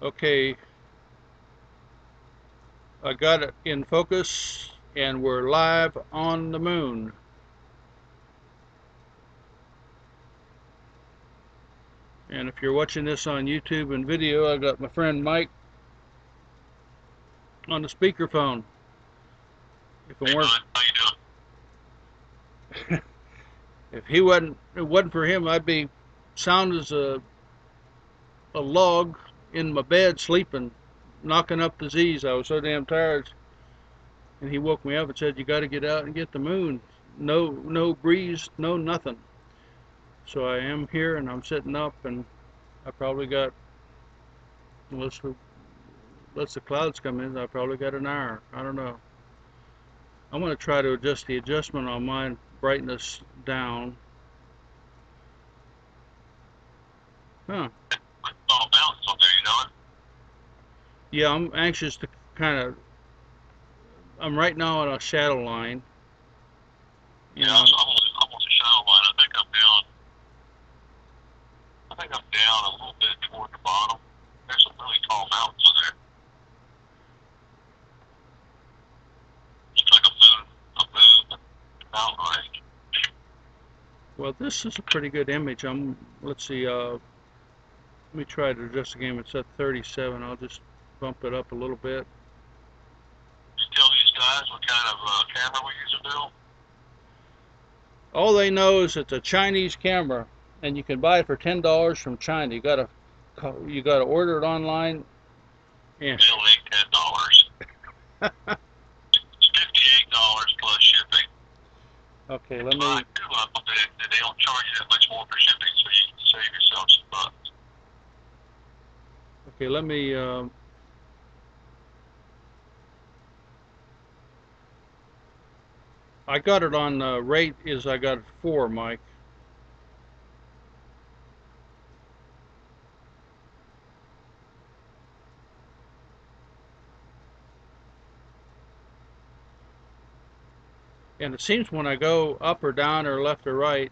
Okay, I got it in focus and we're live on the moon. And if you're watching this on YouTube and video, I got my friend Mike on the speakerphone. If it Hey, weren't, bud, how you if it wasn't for him, I'd be sound as a log in my bed sleeping, knocking up the Z's. I was so damn tired. And he woke me up and said, "You got to get out and get the moon. No breeze, no nothing." So I am here and I'm sitting up, and I probably got, unless the clouds come in, I probably got an hour. I don't know. I'm going to try to adjust the adjustment on my brightness down. Huh. doing? It's all balanced on there, you know it? Yeah, I'm anxious to kind of. I'm right now on a shadow line. Yeah, You know. I'm on the shadow line. I think I'm down a little bit toward the bottom. There's some really tall mountains in there. Looks like a moon mountain range. Well, this is a pretty good image. Let's see. Let me try to adjust the game. It's at 37. I'll just bump it up a little bit. You tell these guys what kind of camera we use to do? All they know is it's a Chinese camera, and you can buy it for $10 from China. You gotta order it online. Yeah. Still ain't $10. It's $58 plus shipping. Okay, let It's me. fine too, but they don't charge you that much more for shipping, so you can save yourself some bucks. Okay, let me. I got it on rate is I got 4, Mike. And it seems when I go up or down or left or right,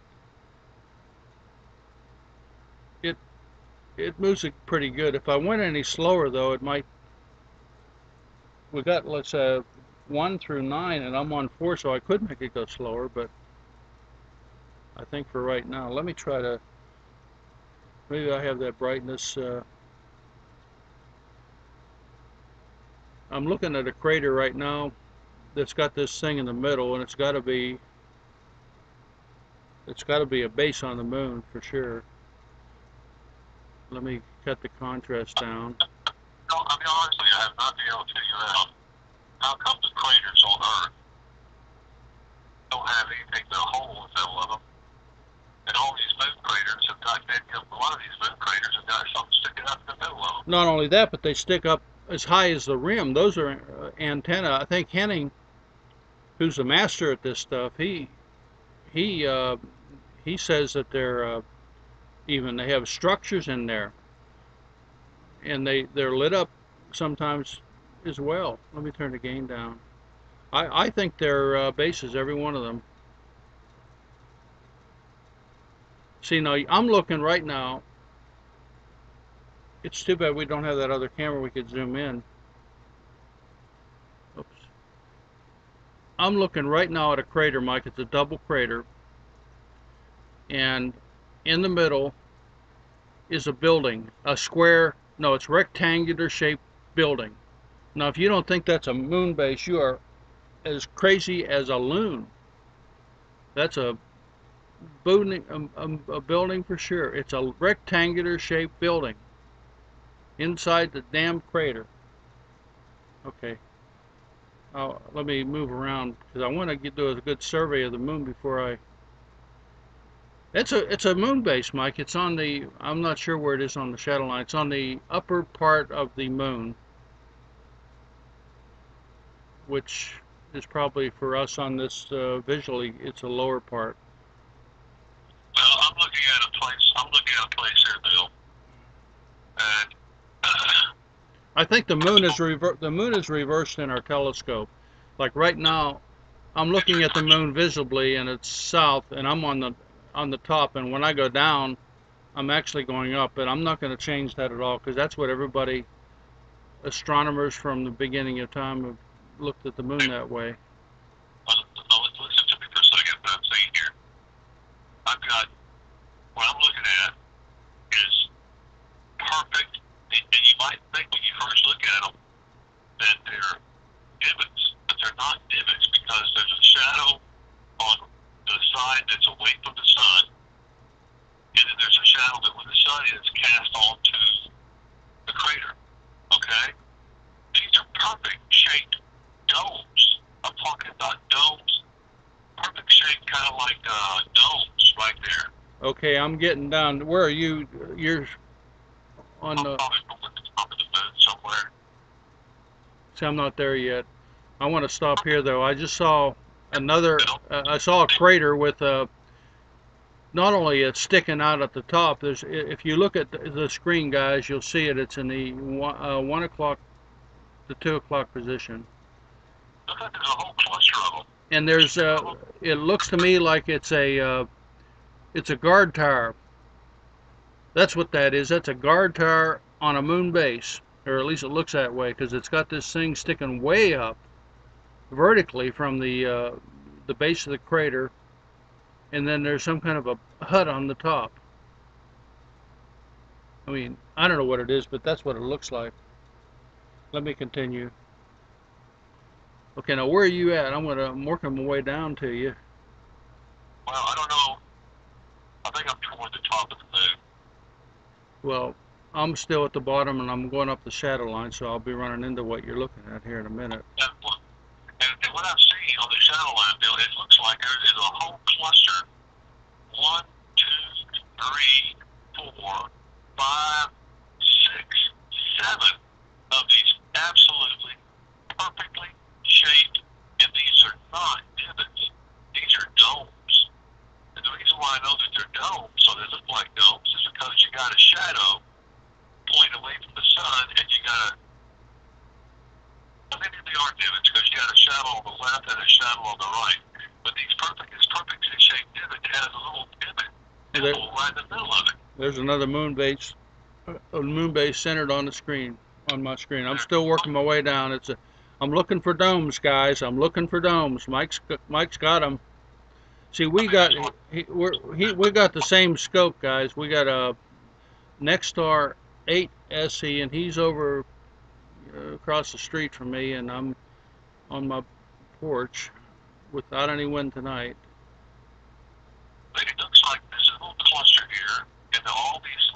it it moves it pretty good. If I went any slower though, it might. We got, let's 1 through 9, and I'm on 4, so I could make it go slower. But I think for right now, let me try to. Maybe I have that brightness. I'm looking at a crater right now that's got this thing in the middle, and it's got to be a base on the moon for sure. Let me cut the contrast down. No, I mean, honestly, I have not been able to figure out how come the craters on Earth don't have anything but a hole in the middle of them, and all these moon craters have got, a lot of these moon craters have got something sticking up in the middle of them. Not only that, but they stick up as high as the rim. Those are antenna. I think Henning, who's a master at this stuff, he uh, he says that they have structures in there, and they're lit up sometimes as well. Let me turn the gain down. I think they're bases, every one of them. See, now I'm looking right now. It's too bad we don't have that other camera we could zoom in. Oops. I'm looking right now at a crater, Mike. It's a double crater, and in the middle is a building, a square. No, it's rectangular shaped building. Now, if you don't think that's a moon base, you are as crazy as a loon. That's a building for sure. It's a rectangular shaped building inside the damn crater. Okay, let me move around because I want to do a good survey of the moon before I. It's a moon base, Mike. It's on the. I'm not sure where it is on the shadow line. It's on the upper part of the moon, which is probably for us on this visually. It's a lower part. Well, I'm looking at a place here, Bill, and I think the moon is reversed in our telescope. Like right now, I'm looking at the moon visibly, and it's south, and I'm on the top. And when I go down, I'm actually going up. But I'm not going to change that at all because that's what everybody astronomers from the beginning of time have looked at the moon that way. Listen to me for a second. What I'm saying here, I've got what I'm looking at is perfect, and you might think when you first look at them that they're divots, but they're not divots because there's a shadow on the side that's away from the sun, and then there's a shadow that when the sun is cast onto the crater. Okay? These are perfect shaped domes. I'm talking about domes, perfect shaped, kind of like domes right there. Okay, I'm getting down. Where are you? You're on I'm the. probably over the top of the moon somewhere. See, I'm not there yet. I want to stop here though. I just saw another. I saw a crater with a. Not only it's sticking out at the top. There's. If you look at the screen, guys, you'll see it. It's in the 1 o'clock to 2 o'clock position. Looks like there's a whole cluster of them. And there's. It looks to me like it's a. It's a guard tower. That's what that is. That's a guard tower on a moon base, or at least it looks that way, because it's got this thing sticking way up vertically from the base of the crater, and then there's some kind of a hut on the top. I mean, I don't know what it is, but that's what it looks like. Let me continue. Okay, now where are you at? I'm working my way down to you. Well, I don't know. I think I'm toward the top of the moon. Well, I'm still at the bottom, and I'm going up the shadow line, so I'll be running into what you're looking at here in a minute. And what I'm seeing on the shadow line, Bill, it looks like there is a whole cluster. 1, 2, 3, 4, 5, 6, 7 of these absolutely perfectly shaped, and these are not divots. These are domes. And the reason why I know that they're domes, so they look like domes, is because you got a shadow pointing away from the sun, and you got maybe they are divots because you got a shadow on the left and a shadow on the right. But this perfectly shaped divot has a little pivot right in the middle of it. There's another moon base, a moon base centered on the screen, on my screen. I'm still working my way down. I'm looking for domes, guys. I'm looking for domes. Mike's got them. See, we got we got the same scope, guys. We got a Nexstar 8 SE, and he's over across the street from me, and I'm on my porch without any wind tonight. But it looks like there's a little cluster here, and all these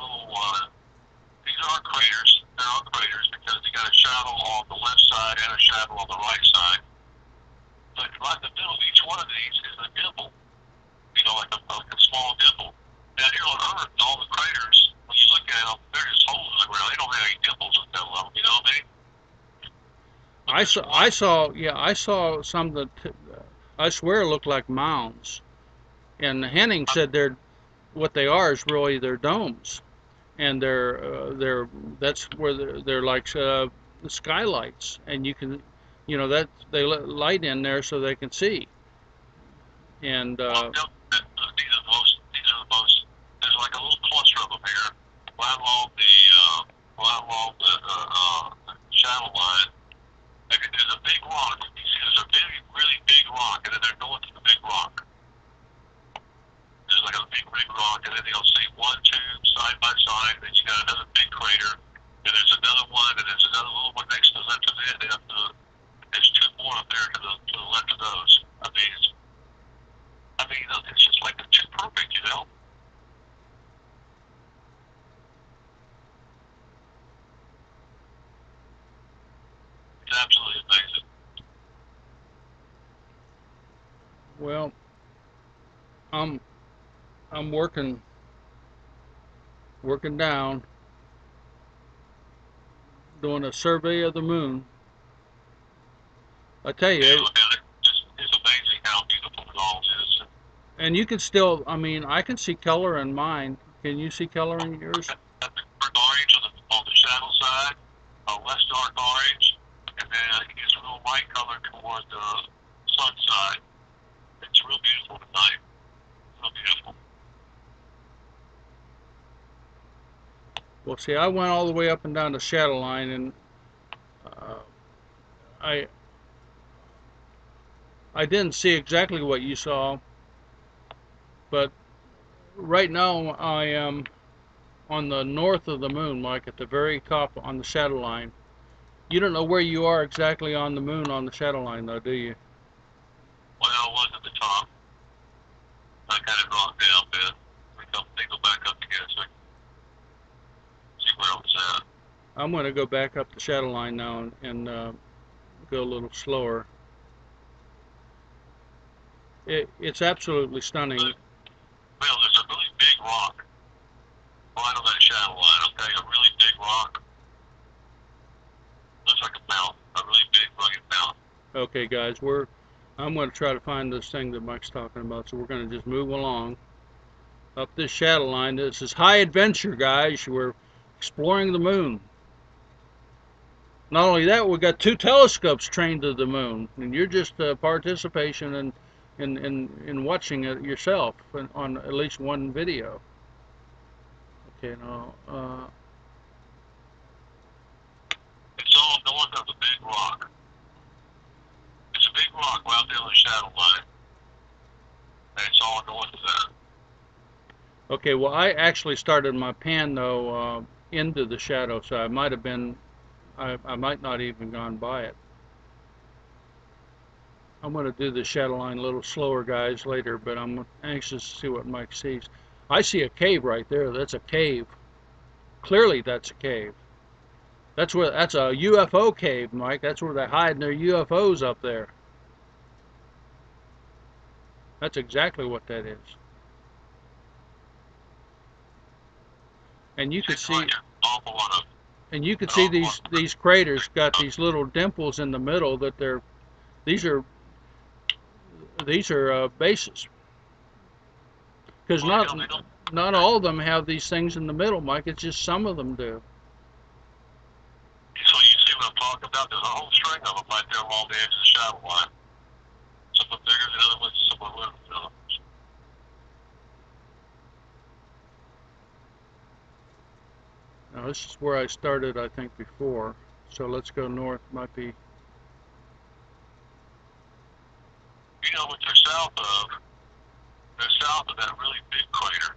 are craters. They're all craters because you got a shadow on the left side and a shadow on the right side. But right in the middle of each one of these is a dimple, like a small dimple. Down here on Earth, all the craters, when you look at them, they're just holes in the ground. They don't have any dimples at that level. You know what I mean? I saw some that I swear look like mounds. And Henning said what they are is really they're domes, and that's where they're like skylights, and you can, that they let light in there so they can see. And These are the most. There's like a little cluster of them here, right along the shadow line. There's a big rock. You see, there's a really big rock, and then they're going to the big rock. There's like a big rock, and then you'll see 1, 2 side by side, and then you got another big crater, and there's another one, and there's another little one next to the left of it, and there's 2 more up there to the left of those. It's just like they're too perfect, you know? It's absolutely amazing. well, I'm working down, doing a survey of the moon. I tell you, It's amazing how beautiful it all is. and you can still, I mean, I can see color in mine. Can you see color in yours? Dark orange on the shadow side, less dark orange, and then it gets a little light color toward the sun side. It's real beautiful tonight. Real beautiful. Well, see, I went all the way up and down the shadow line, and I I didn't see exactly what you saw, but right now I am on the north of the moon, Mike, at the very top on the shadow line. You don't know where you are exactly on the moon on the shadow line, though, do you? Well, I was at the top. I kind of dropped down a bit. They go back up again so I can see where I was at. I'm going to go back up the shadow line now and go a little slower. It's absolutely stunning. Well, there's a really big rock right on that shadow line, okay? A really big rock. Looks like a mountain. A really big, rugged mountain. Okay, guys, I'm going to try to find this thing that Mike's talking about, so we're going to just move along up this shadow line. This is high adventure, guys. We're exploring the moon. Not only that, we've got 2 telescopes trained to the moon, and you're just participation in watching it yourself on at least one video. Okay, now It's all north of the big rock. It's a big rock right there on the shadow line. And it's all north of that. okay. Well, I actually started my pan though into the shadow, so I might have been, I might not even gone by it. I'm going to do the shadow line a little slower, guys, later, but I'm anxious to see what Mike sees. I see a cave right there. That's a cave. Clearly, that's a cave. That's a UFO cave, Mike. That's where they're hiding their UFOs up there. That's exactly what that is. And you could see, Awful lot of and you could see these craters got these little dimples in the middle that these are bases. Because not all of them have these things in the middle, Mike. It's just some of them do. So you see what I'm talking about? There's a whole string of them right there along the edge of the shadow line. Some are bigger than other ones, some are little than other ones. Now this is where I started, I think, before. So let's go north. Might be. You know what they're south of? They're south of that really big crater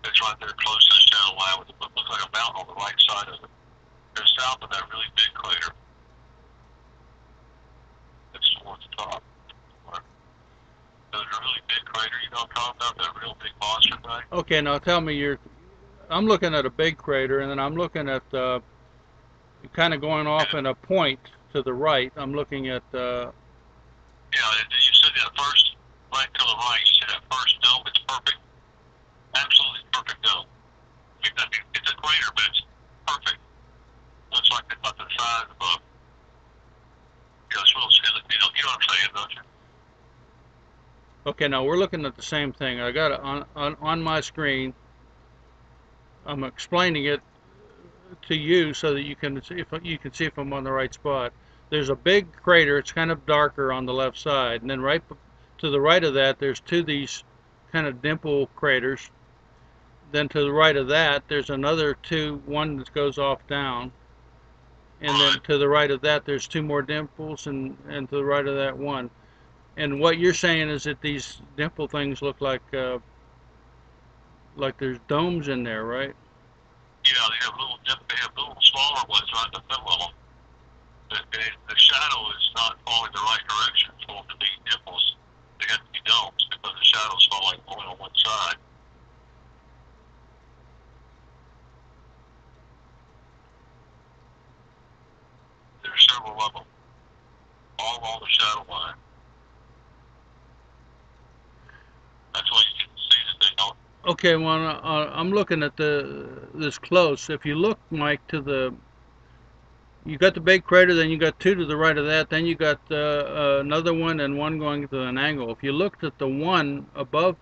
that's right there close to the shadow line with what looks like a mountain on the right side of it. They're south of that really big crater. That's towards the top. There's a really big crater, you know what I'm talking about? That real big monster thing. Okay, now tell me I'm looking at a big crater, and then I'm looking at kind of going off in a point to the right. I'm looking at. Yeah, you said that first, right to the right. You said that first dome. It's perfect, absolutely perfect dome. I mean, it's a crater, but it's perfect. Looks like it's about the size of a. You know, it's real silly. You know what I'm saying, don't you? Okay, now we're looking at the same thing. I got it on my screen. I'm explaining it to you so that you can see if I'm on the right spot. There's a big crater. It's kind of darker on the left side, and then right to the right of that, there's 2 of these kind of dimple craters. Then to the right of that, there's another 2. One that goes off down, and then to the right of that, there's 2 more dimples, and to the right of that, 1. And what you're saying is that these dimple things look like there's domes in there, right? Yeah, they have little smaller ones right in the middle of them. The shadow is not falling the right direction. It's supposed to be dimples. They have to be domes because the shadow's falling only on one side. There's several of them all along the shadow line. That's why you can see that they don't. Okay, well, I'm looking at this close. If you look, Mike, you got the big crater, then you got 2 to the right of that, then you got another one and one going to an angle. If you looked at the one above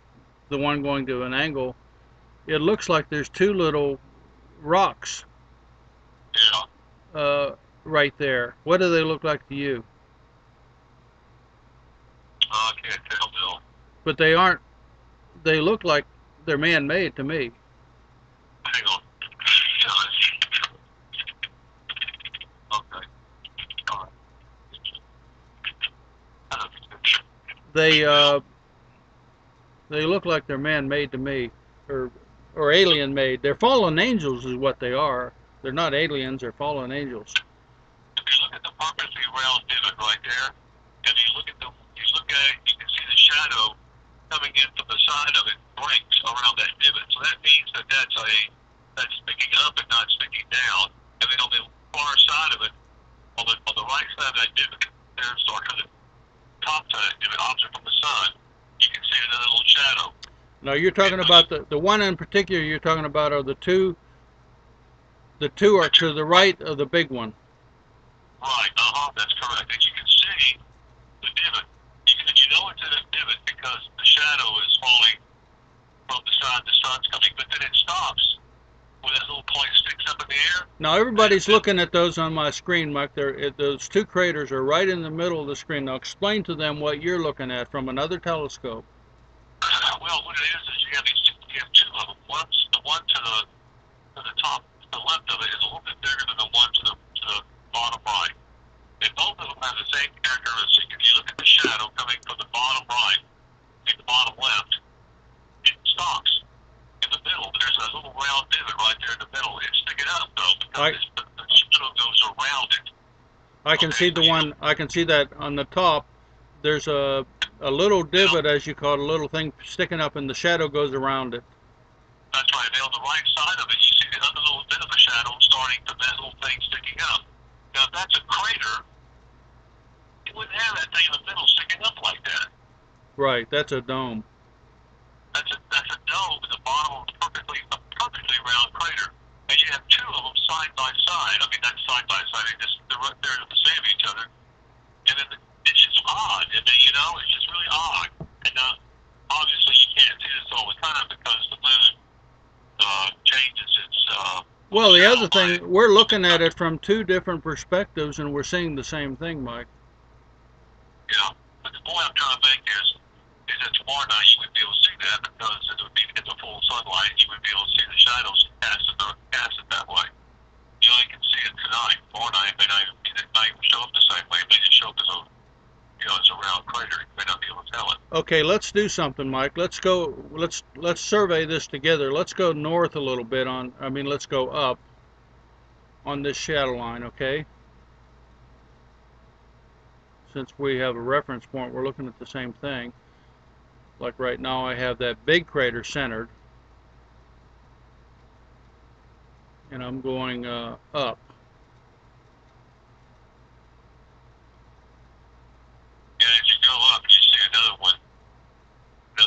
the one going to an angle, it looks like there's 2 little rocks right there. What do they look like to you? I can't tell, Bill. But they aren't. They look like they're man-made to me. Hang on. Okay. All right. They Well, they look like they're man-made to me, or alien-made. They're fallen angels, is what they are. They're not aliens. They're fallen angels. if you look at the perfectly round divot right there, and you look at it, you can see the shadow coming in from the side of it, breaks around that divot. So that means that's sticking up and not sticking down. And then on the far side of it, on the right side of that divot, there's sort of the top side of that divot, opposite from the sun. You can see another little shadow. Now you're talking about the one in particular you're talking about are the two. The two are to the right of the big one. Right, that's correct. And you can see the divot. You know it's in a divot because the shadow is falling from the side the sun's coming, but then it stops when that little point sticks up in the air. Now everybody's looking at those on my screen, Mike. Those two craters are right in the middle of the screen. Now explain to them what you're looking at from another telescope. Well, what it is you have two of them. The one to the top, to the left of it is a little bit bigger than the one to the bottom right. And both of them have the same characteristic. If you look at the shadow coming from the bottom right and the bottom left, it stops. In the middle, there's a little round divot right there in the middle. It's sticking up though because the shadow goes around it. I can see the one. I can see that on the top. There's a little divot, as you call it, a little thing sticking up, and the shadow goes around it. That's right. And on the right side of it, you see the other little bit of a shadow starting to that little thing sticking up. Now, if that's a crater, it wouldn't have that thing in the middle sticking up like that. Right, that's a dome. That's a dome in the bottom of a perfectly round crater. And you have two of them side by side. I mean, not side by side. They're right there at the same of each other. And then it's just odd. And then, it's just really odd. And obviously you can't do this all the time because the moon changes its. Well, the other thing, we're looking at it from two different perspectives, and we're seeing the same thing, Mike. Yeah, but the point I'm trying to make is that tomorrow night you would be able to see that because it would be in the full sunlight. You would be able to see the shadows cast it that way. You only can see it tonight. Tomorrow night may not even show up the same way. It may just show up as a round crater. You may not be able to tell it. Okay, let's do something, Mike. Let's go. Let's survey this together. Let's go north a little bit let's go up on this shadow line, okay? Since we have a reference point, we're looking at the same thing. Like right now, I have that big crater centered, and I'm going up. And as you go up, you see another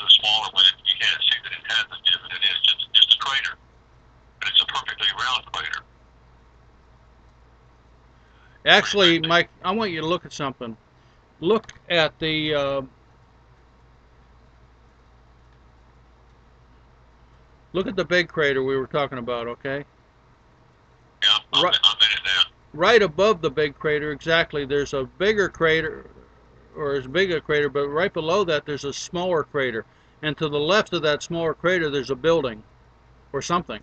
smaller one. You can't see that it has a divot. It is just a crater, but it's a perfectly round crater. Actually, Mike, I want you to look at something. Look at the big crater we were talking about, okay? Yeah, I'm in it now. Right above the big crater, exactly, there's a bigger crater, or as big a crater, but right below that there's a smaller crater. And to the left of that smaller crater there's a building or something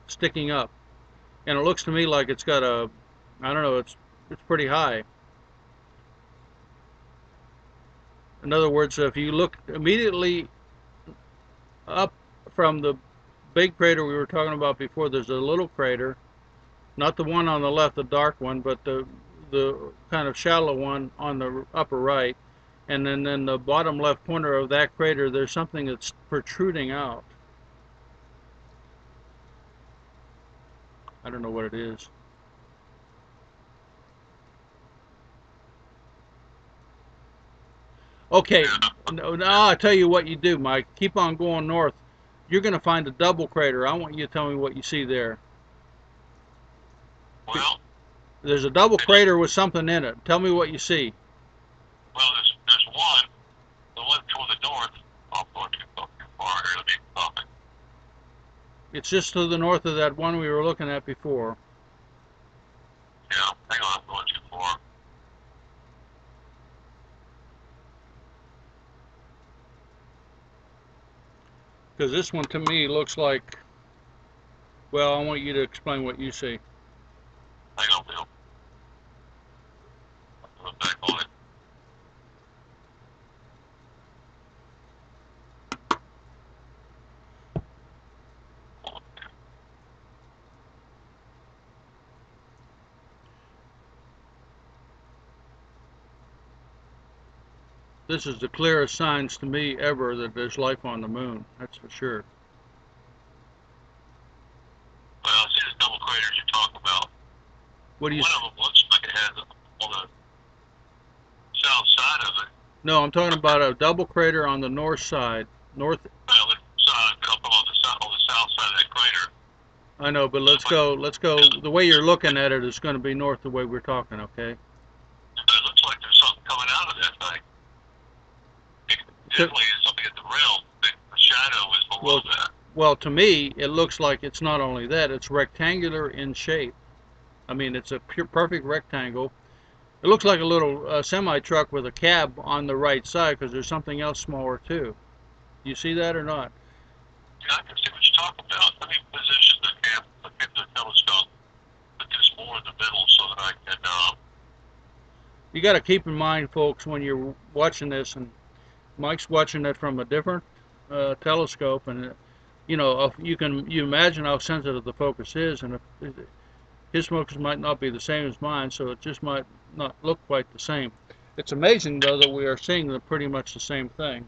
sticking up. And it looks to me like it's got I don't know, it's pretty high. In other words, if you look immediately up from the big crater we were talking about before, there's a little crater, not the one on the left, the dark one, but the kind of shallow one on the upper right. And then in the bottom left corner of that crater, there's something that's protruding out. I don't know what it is. Okay, now I'll tell you what you do, Mike. Keep on going north. You're going to find a double crater. I want you to tell me what you see there. Well, there's a double crater with something in it. Tell me what you see. Well, there's one, the one toward the north. I'm going too far here. Let me stop it. It's just to the north of that one we were looking at before. Yeah, hang on, I'm going too far. Because this one to me looks like, well, I want you to explain what you see. Hang on, Bill. I'll go back on it. This is the clearest signs to me ever that there's life on the moon. That's for sure. Well, I see the double craters you're talking about. What do you? One of them looks like it has on the south side of it. No, I'm talking about a double crater on the north side. North. Well, it's a couple on the south side of that crater. I know, but let's go. Let's go. The way you're looking at it is going to be north the way we're talking. Okay. But it looks like there's something coming out of that thing. It definitely is something at the rim. The shadow is below that. Well, to me, it looks like it's not only that; it's rectangular in shape. I mean, it's a perfect rectangle. It looks like a little semi truck with a cab on the right side because there's something else smaller too. You see that or not? Yeah, I can see what you're talking about. Let me position the telescope, put this more in the middle so that I can. You got to keep in mind, folks, when you're watching this, and Mike's watching it from a different telescope, and you know, you imagine how sensitive the focus is, and if, his focus might not be the same as mine, so it just might not look quite the same. It's amazing though that we are seeing pretty much the same thing.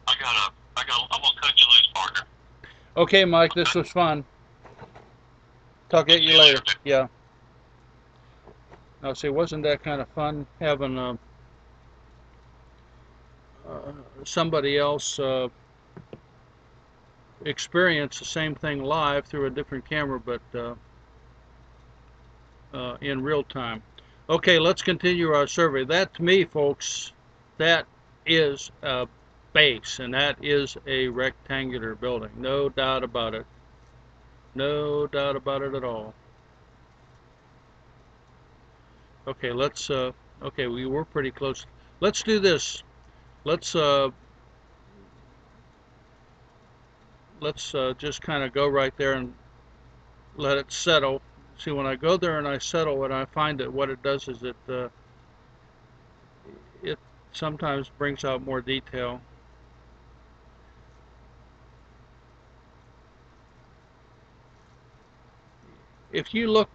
I'm gonna cut you loose, partner. Okay, Mike, this was fun. Talk at you later. Yeah. Now, see, wasn't that kind of fun having somebody else experience the same thing live through a different camera, but in real time. Okay, let's continue our survey. That, to me, folks, that is a base, and that is a rectangular building. No doubt about it. No doubt about it at all. Okay, okay, we were pretty close. Let's do this. Let's just kind of go right there and let it settle. See, when I go there and I settle it, I find that what it does is it sometimes brings out more detail. If you look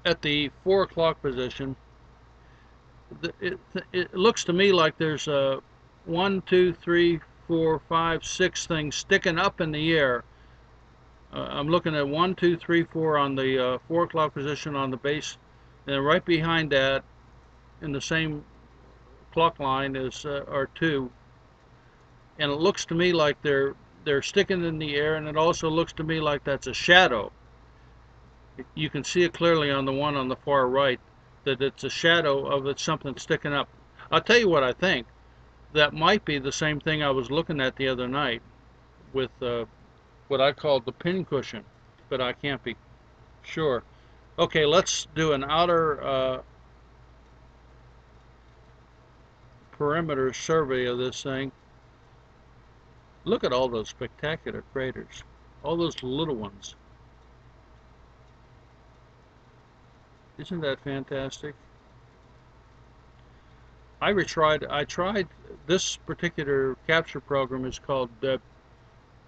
at the 4 o'clock position, it looks to me like there's 1, 2, 3, 4, 5, 6 things sticking up in the air. I'm looking at 1, 2, 3, 4 on the 4 o'clock position on the base, and right behind that, in the same clock line, are 2. And it looks to me like they're sticking in the air, and it also looks to me like that's a shadow. You can see it clearly on the one on the far right that it's a shadow of it, something sticking up. I'll tell you what I think. That might be the same thing I was looking at the other night with what I called the pin cushion, but I can't be sure. Okay, let's do an outer perimeter survey of this thing. Look at all those spectacular craters, all those little ones. Isn't that fantastic? I tried this particular capture program is called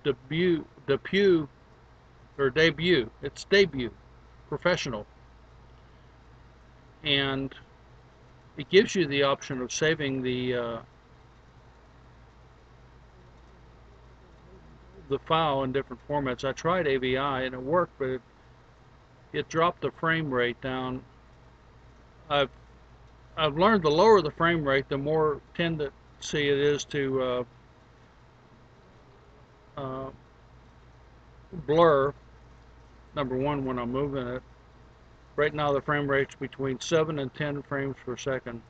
Debut, or Debut. It's Debut, professional, and it gives you the option of saving the file in different formats. I tried AVI and it worked, but it dropped the frame rate down. I've learned the lower the frame rate, the more tendency it is to blur. Number one, when I'm moving it. Right now the frame rate's between 7 and 10 frames per second.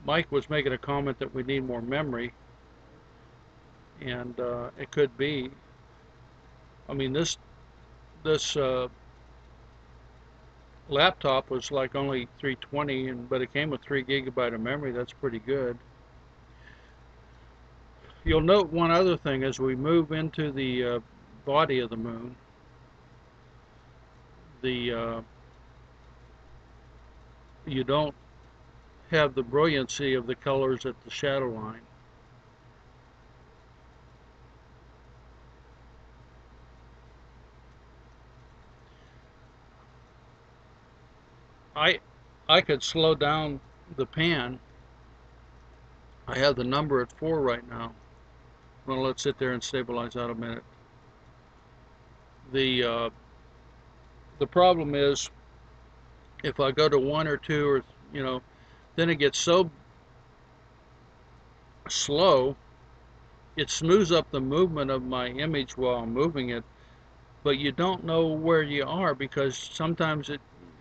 Mike was making a comment that we need more memory, and it could be. I mean, this laptop was like only 320, but it came with 3 gigabyte of memory. That's pretty good. You'll note one other thing as we move into the body of the moon. You don't have the brilliancy of the colors at the shadow line. I could slow down the pan. I have the number at 4 right now. Well, let's sit there and stabilize out a minute. The the problem is if I go to 1 or 2 or then it gets so slow, it smooths up the movement of my image while I'm moving it, but you don't know where you are because sometimes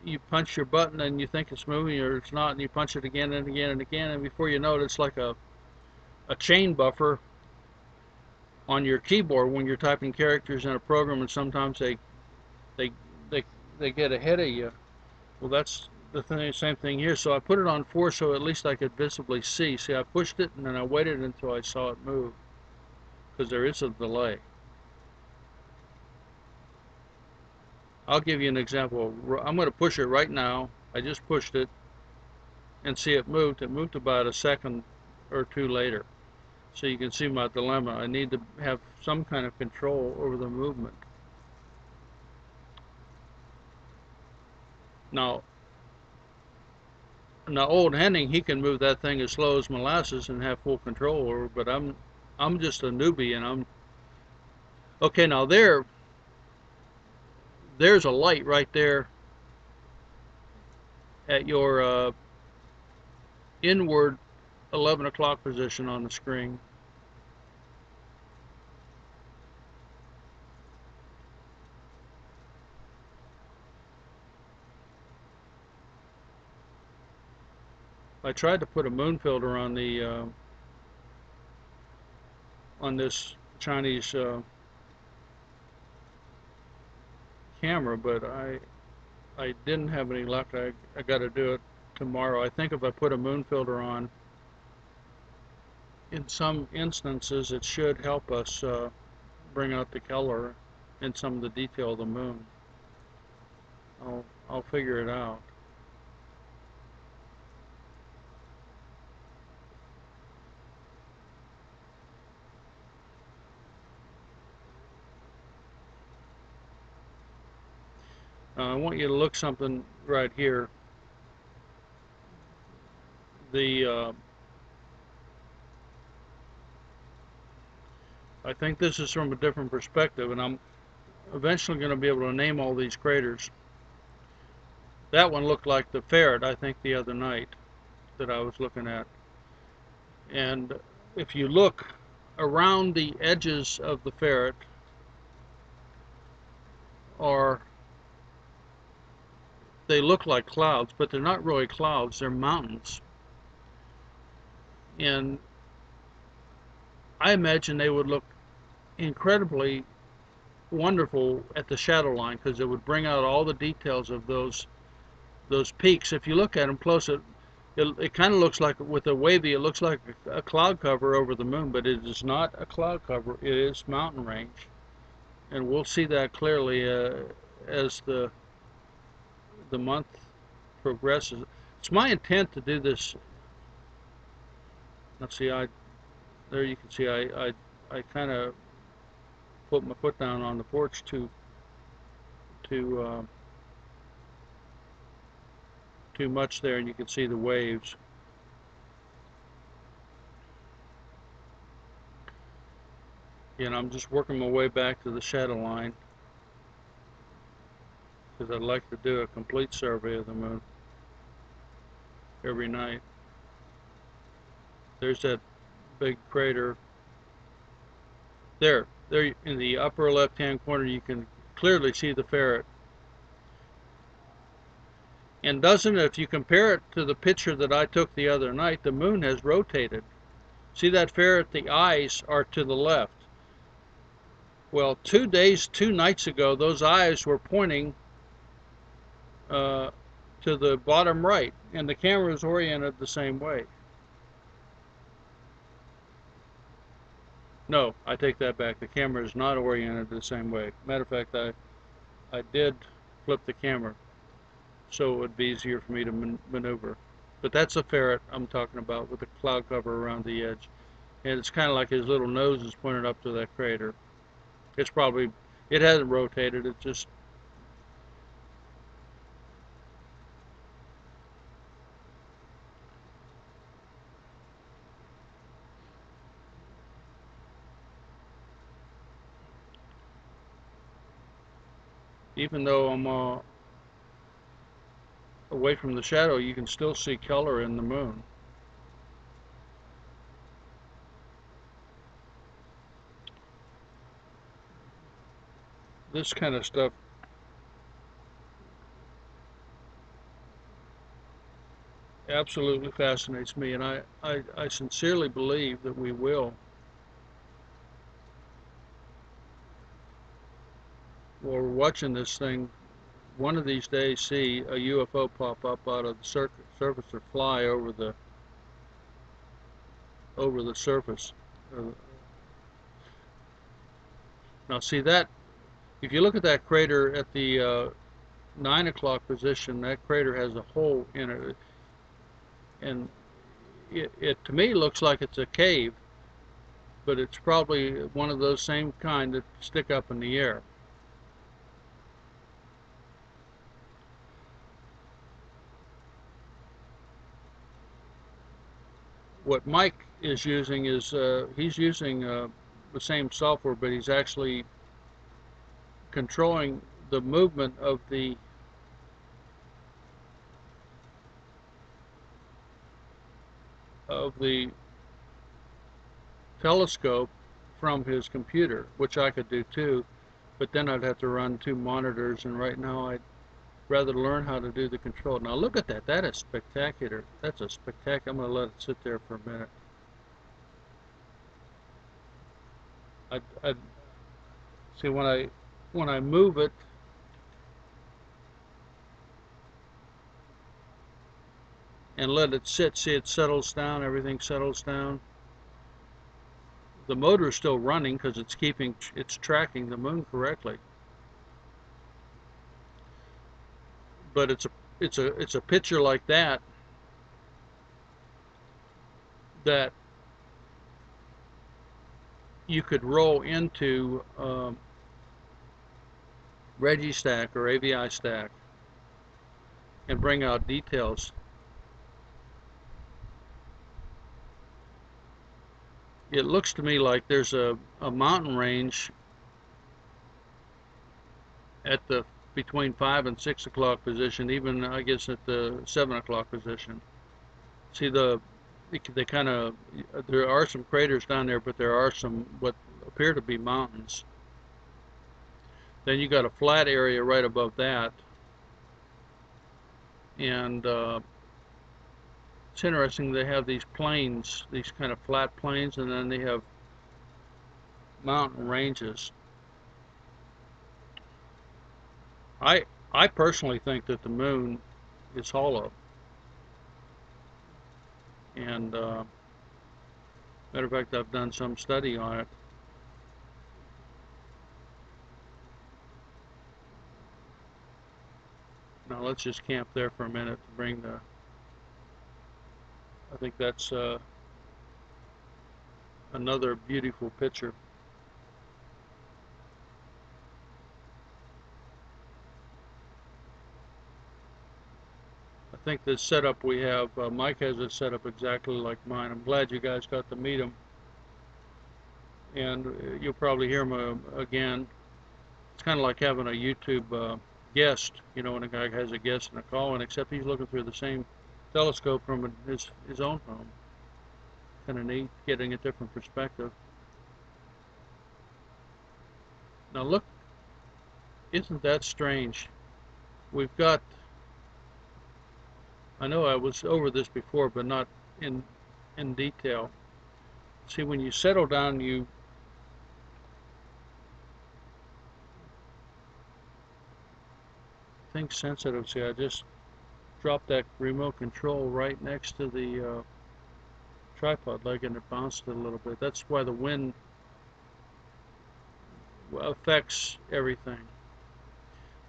you punch your button and you think it's moving or it's not, and you punch it again and again and again, and before you know it, it's like a chain buffer on your keyboard when you're typing characters in a program, and sometimes they they they get ahead of you. Well, that's the same thing here. So I put it on 4 so at least I could visibly see. See, I pushed it and then I waited until I saw it move because there is a delay. I'll give you an example. I'm going to push it right now. I just pushed it and see it moved. It moved about a second or 2 later. So you can see my dilemma. I need to have some kind of control over the movement. Now, old Henning, he can move that thing as slow as molasses and have full control over, but I'm just a newbie, and I'm okay. Now there's a light right there at your inward 11 o'clock position on the screen. I tried to put a moon filter on the on this Chinese camera, but I didn't have any luck. I got to do it tomorrow. I think if I put a moon filter on, in some instances, it should help us bring out the color and some of the detail of the moon. I'll figure it out. I want you to look something right here. The I think this is from a different perspective, and I'm eventually going to be able to name all these craters. That one looked like the ferret, I think, the other night that I was looking at. And if you look around the edges of the ferret are they look like clouds, but they're not really clouds, they're mountains. And I imagine they would look incredibly wonderful at the shadow line because it would bring out all the details of those peaks. If you look at them close, it kind of looks like, with the wavy, it looks like a cloud cover over the moon, but it is not a cloud cover. It is mountain range, and we'll see that clearly as the month progresses. It's my intent to do this. Let's see, there you can see I kind of put my foot down on the porch too too much there, and you can see the waves. And I'm just working my way back to the shadow line because I'd like to do a complete survey of the moon every night. There's that big crater there in the upper left hand corner. You can clearly see the ferret. And doesn't it, if you compare it to the picture that I took the other night, the moon has rotated. See that ferret? The eyes are to the left. Well, 2 nights ago, those eyes were pointing to the bottom right, and the camera is oriented the same way. No, I take that back. The camera is not oriented the same way. Matter of fact, I did flip the camera so it would be easier for me to maneuver. But that's a ferret I'm talking about with the cloud cover around the edge. And it's kind of like his little nose is pointed up to that crater. It's probably, it hasn't rotated, it's just, Even though I'm away from the shadow, you can still see color in the moon. This kind of stuff absolutely fascinates me, and I sincerely believe that we will, while we're watching this thing, one of these days see a UFO pop up out of the surface or fly over the surface. Uh, Now see that, if you look at that crater at the 9 o'clock position, that crater has a hole in it, and it to me looks like it's a cave, but it's probably one of those same kind that stick up in the air. What Mike is using is he's using the same software, but he's actually controlling the movement of the telescope from his computer, which I could do too, but then I'd have to run 2 monitors, and right now I'd rather learn how to do the control. Now look at that. That is spectacular. That's a spectacular. I'm going to let it sit there for a minute. I see when I move it, and let it sit, see it settles down, everything settles down. The motor is still running because it's tracking the moon correctly. But it's a picture like that you could roll into Registack or AVI Stack and bring out details. It looks to me like there's a mountain range at the between 5 and 6 o'clock position, even I guess at the 7 o'clock position. See they kind of, there are some craters down there, but there are some what appear to be mountains. Then you got a flat area right above that, and it's interesting. They have these plains, these kind of flat plains, and then they have mountain ranges. I personally think that the moon is hollow, and matter of fact, I've done some study on it. Now let's just camp there for a minute to bring the. I think that's another beautiful picture. I think the setup we have, Mike has it set up exactly like mine. I'm glad you guys got to meet him, and you'll probably hear him again. It's kind of like having a YouTube guest, you know, when a guy has a guest in a call, and except he's looking through the same telescope from his own home. Kind of neat, getting a different perspective. Now look, isn't that strange? We've got, I know I was over this before, but not in detail. See, when you settle down, think sensitive. See, I just dropped that remote control right next to the tripod leg, and it bounced it a little bit. That's why the wind affects everything.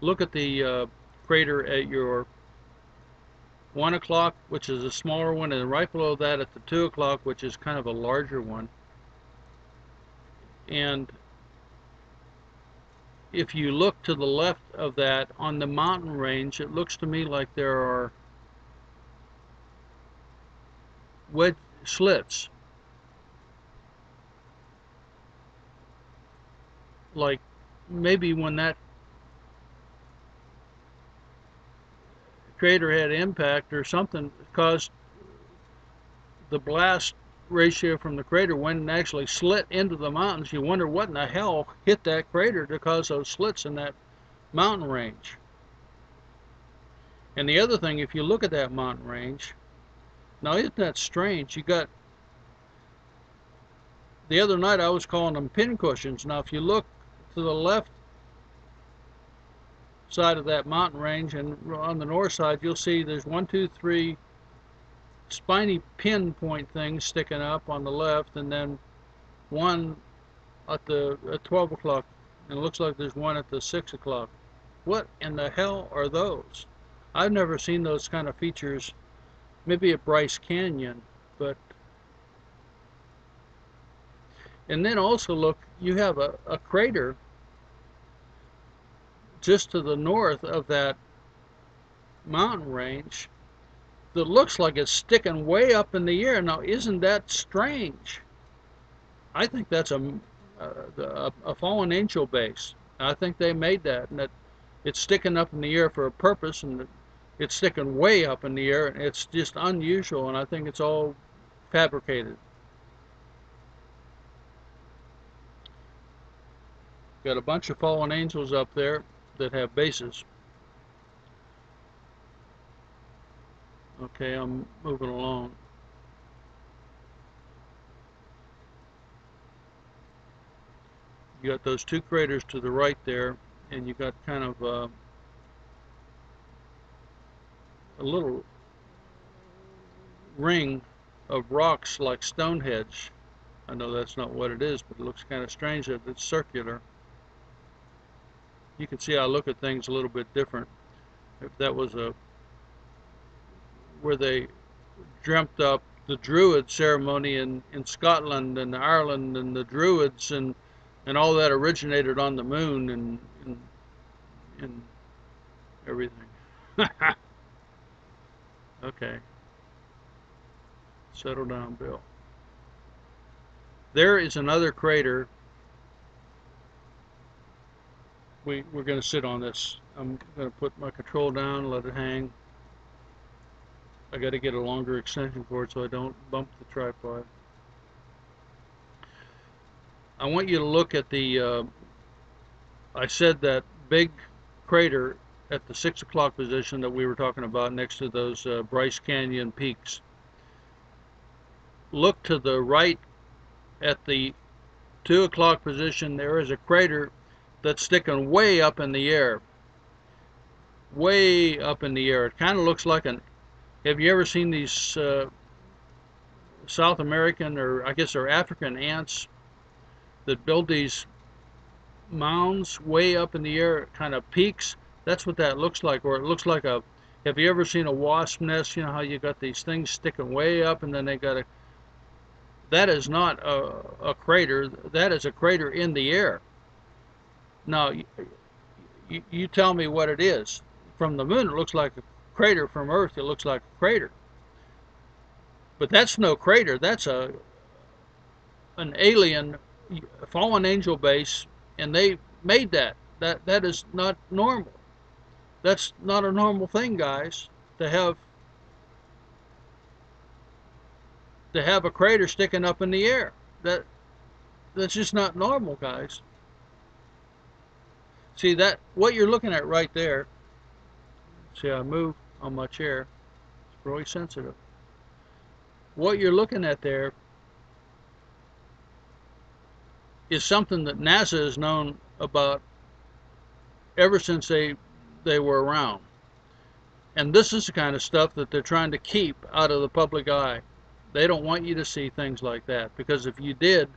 Look at the crater at your 1 o'clock, which is a smaller one, and right below that at the 2 o'clock, which is kind of a larger one. And if you look to the left of that on the mountain range, it looks to me like there are wedge slits, like maybe when that crater had impact or something caused the blast ratio from the crater went and actually slit into the mountains. You wonder what in the hell hit that crater to cause those slits in that mountain range. And the other thing, if you look at that mountain range, now isn't that strange? You got, the other night I was calling them pincushions. Now if you look to the left side of that mountain range and on the north side, you'll see there's 1, 2, 3 spiny pinpoint things sticking up on the left, and then one at 12 o'clock, and it looks like there's one at the 6 o'clock. What in the hell are those? I've never seen those kind of features, maybe at Bryce Canyon, but. And then also look, you have a crater just to the north of that mountain range that looks like it's sticking way up in the air. Now, isn't that strange? I think that's a fallen angel base. I think they made that, and that it's sticking up in the air for a purpose, and it's sticking way up in the air, and it's just unusual, and I think it's all fabricated. Got a bunch of fallen angels up there that have bases. Okay, I'm moving along. You got those two craters to the right there, and you got kind of a little ring of rocks like Stonehenge. I know that's not what it is, but it looks kind of strange that it's circular. You can see I look at things a little bit different. If that was where they dreamt up the Druid ceremony in Scotland and Ireland, and the Druids and all that originated on the moon and everything. Okay. Settle down, Bill. There is another crater. We're going to sit on this. I'm going to put my control down, let it hang. I got to get a longer extension cord so I don't bump the tripod. I want you to look at the, I said that big crater at the 6 o'clock position that we were talking about next to those Bryce Canyon peaks. Look to the right at the 2 o'clock position. There is a crater that's sticking way up in the air. Way up in the air. It kind of looks like an, have you ever seen these South American, or I guess they're African ants that build these mounds way up in the air, kind of peaks? That's what that looks like. Or it looks like a, have you ever seen a wasp nest? You know how you got these things sticking way up and then they got a, that is not a crater. That is a crater in the air. Now, you tell me what it is. From the moon, it looks like a crater. From Earth, it looks like a crater. But that's no crater. That's an alien fallen angel base, and they made that. That is not normal. That's not a normal thing, guys, to have a crater sticking up in the air. That's just not normal, guys. See that, what you're looking at right there. See, I move on my chair. It's really sensitive. What you're looking at there is something that NASA has known about ever since they were around. And this is the kind of stuff that they're trying to keep out of the public eye. They don't want you to see things like that, because if you did,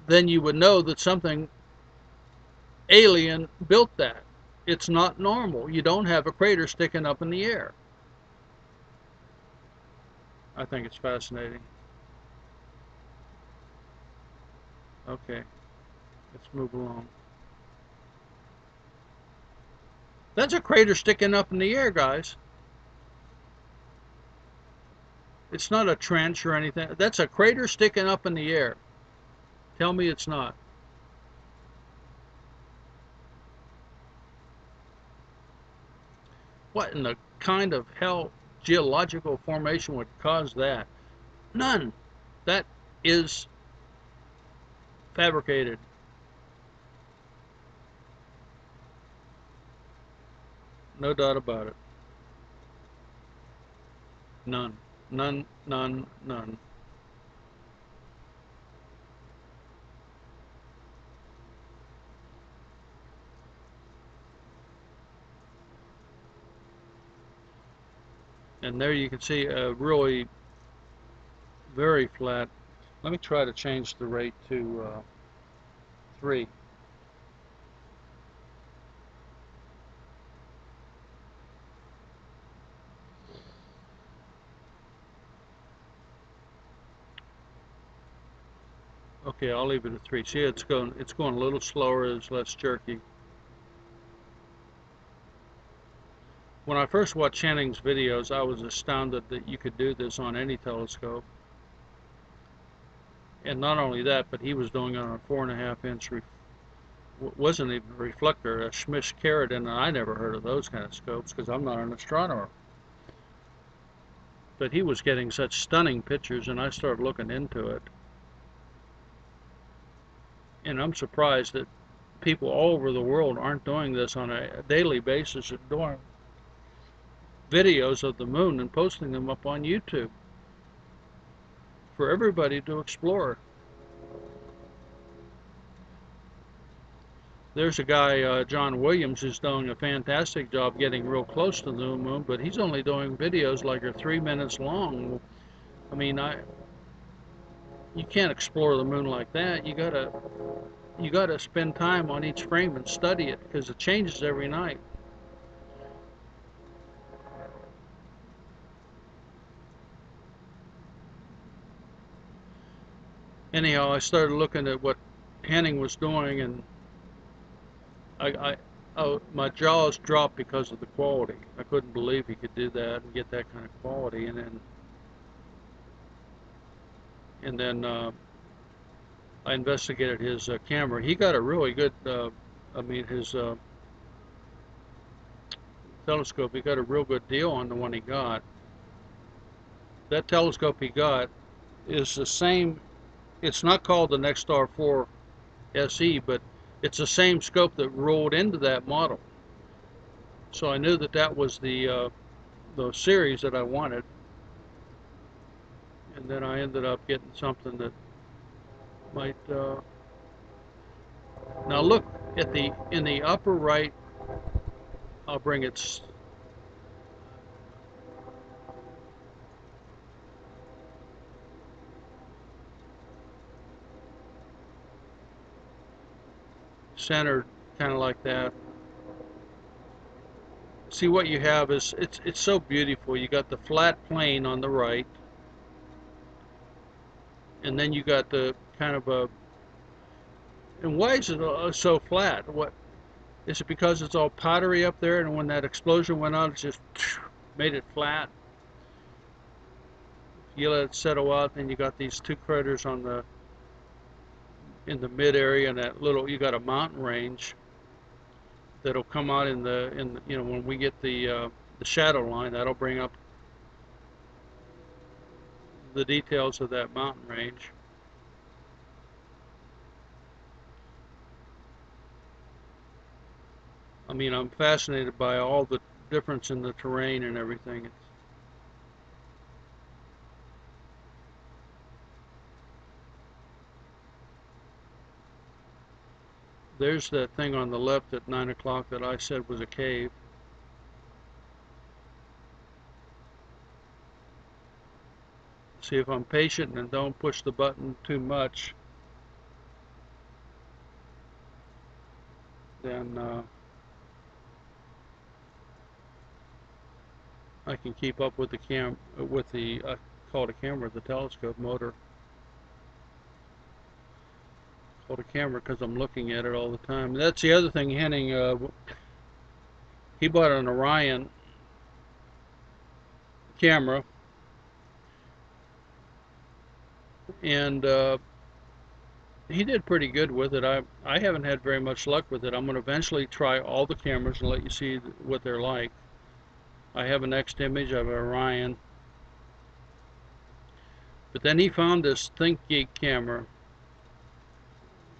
then you would know that something alien built that. It's not normal. You don't have a crater sticking up in the air. I think it's fascinating. Okay, let's move along. That's a crater sticking up in the air, guys. It's not a trench or anything. That's a crater sticking up in the air. Tell me it's not. What in the kind of hell geological formation would cause that? None. That is fabricated. No doubt about it. None. None, none, none. And there you can see a really very flat. Let me try to change the rate to 3. Okay, I'll leave it at 3. See, it's going a little slower. It's less jerky. When I first watched Channing's videos, I was astounded that you could do this on any telescope. And not only that, but he was doing it on a 4.5-inch wasn't even a reflector, a Schmidt Carrot, and I never heard of those kind of scopes because I'm not an astronomer. But he was getting such stunning pictures, and I started looking into it. And I'm surprised that people all over the world aren't doing this on a daily basis and doing videos of the moon and posting them up on YouTube for everybody to explore. There's a guy, John Williams, who's doing a fantastic job getting real close to the moon, but he's only doing videos like are 3 minutes long. I mean, you can't explore the moon like that. You gotta spend time on each frame and study it because it changes every night. Anyhow, I started looking at what Henning was doing, and my jaws dropped because of the quality. I couldn't believe he could do that and get that kind of quality. And then I investigated his camera. He got a really good, his telescope. He got a real good deal on the one he got. That telescope he got is the same. It's not called the Nexstar 4 SE, but it's the same scope that rolled into that model. So I knew that that was the series that I wanted. And then I ended up getting something that might. Now look at in the upper right. I'll bring it. Centered, kind of like that. See, what you have is it's so beautiful. You got the flat plane on the right, and then you got the kind of a. And why is it so flat? What is it? Because it's all pottery up there, and when that explosion went on, it just made it flat. You let it settle out, then you got these 2 craters in the mid area, and that little you got a mountain range that'll come out in the when we get the shadow line, that'll bring up the details of that mountain range. I mean, I'm fascinated by all the difference in the terrain and everything. There's that thing on the left at 9 o'clock that I said was a cave. See, if I'm patient and don't push the button too much, then I can keep up with the I call it a camera, the telescope motor. Called a camera because I'm looking at it all the time. That's the other thing, Henning. He bought an Orion camera, and he did pretty good with it. I haven't had very much luck with it. I'm going to eventually try all the cameras and let you see what they're like. I have a next image of Orion. But then he found this ThinkGeek camera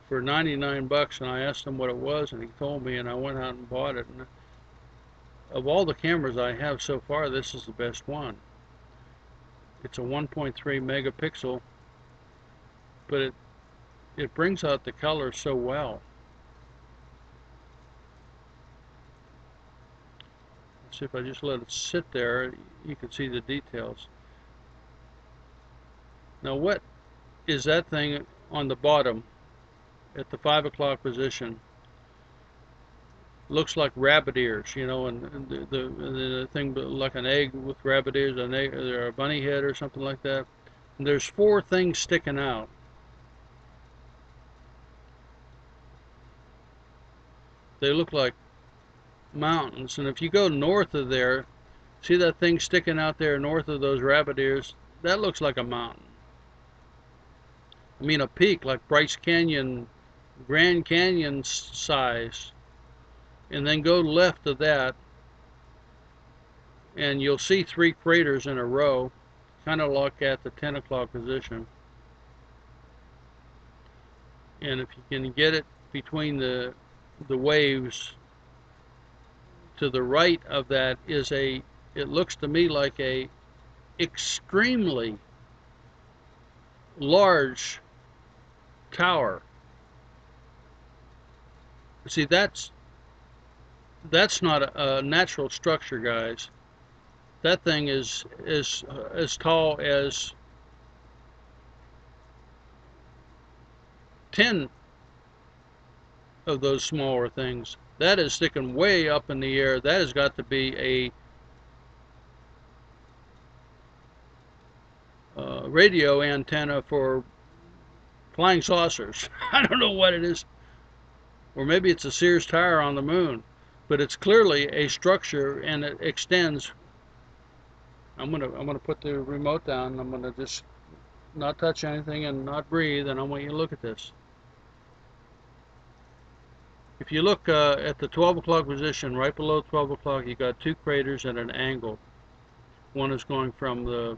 for 99 bucks, and I asked him what it was, and he told me, and I went out and bought it. And of all the cameras I have so far, this is the best one. It's a 1.3 megapixel, but it brings out the color so well. Let's see if I just let it sit there, you can see the details. Now what is that thing on the bottom at the 5 o'clock position? Looks like rabbit ears, you know, and the thing like an egg with rabbit ears, an egg, or a bunny head or something like that. And there's 4 things sticking out. They look like mountains, and if you go north of there, see that thing sticking out there north of those rabbit ears? That looks like a mountain. I mean a peak like Bryce Canyon, Grand Canyon size. And then go left of that and you'll see 3 craters in a row, kind of like at the 10 o'clock position. And if you can get it between the waves, to the right of that is it looks to me like a extremely large tower. See, that's not a natural structure, guys. That thing is as tall as 10 of those smaller things. That is sticking way up in the air. That has got to be a radio antenna for flying saucers. I don't know what it is. Or maybe it's a Sears tower on the moon. But it's clearly a structure, and it extends. I'm gonna put the remote down. I'm gonna just not touch anything and not breathe, and I want you to look at this. If you look at the 12 o'clock position, right below 12 o'clock, you got 2 craters at an angle. One is going from the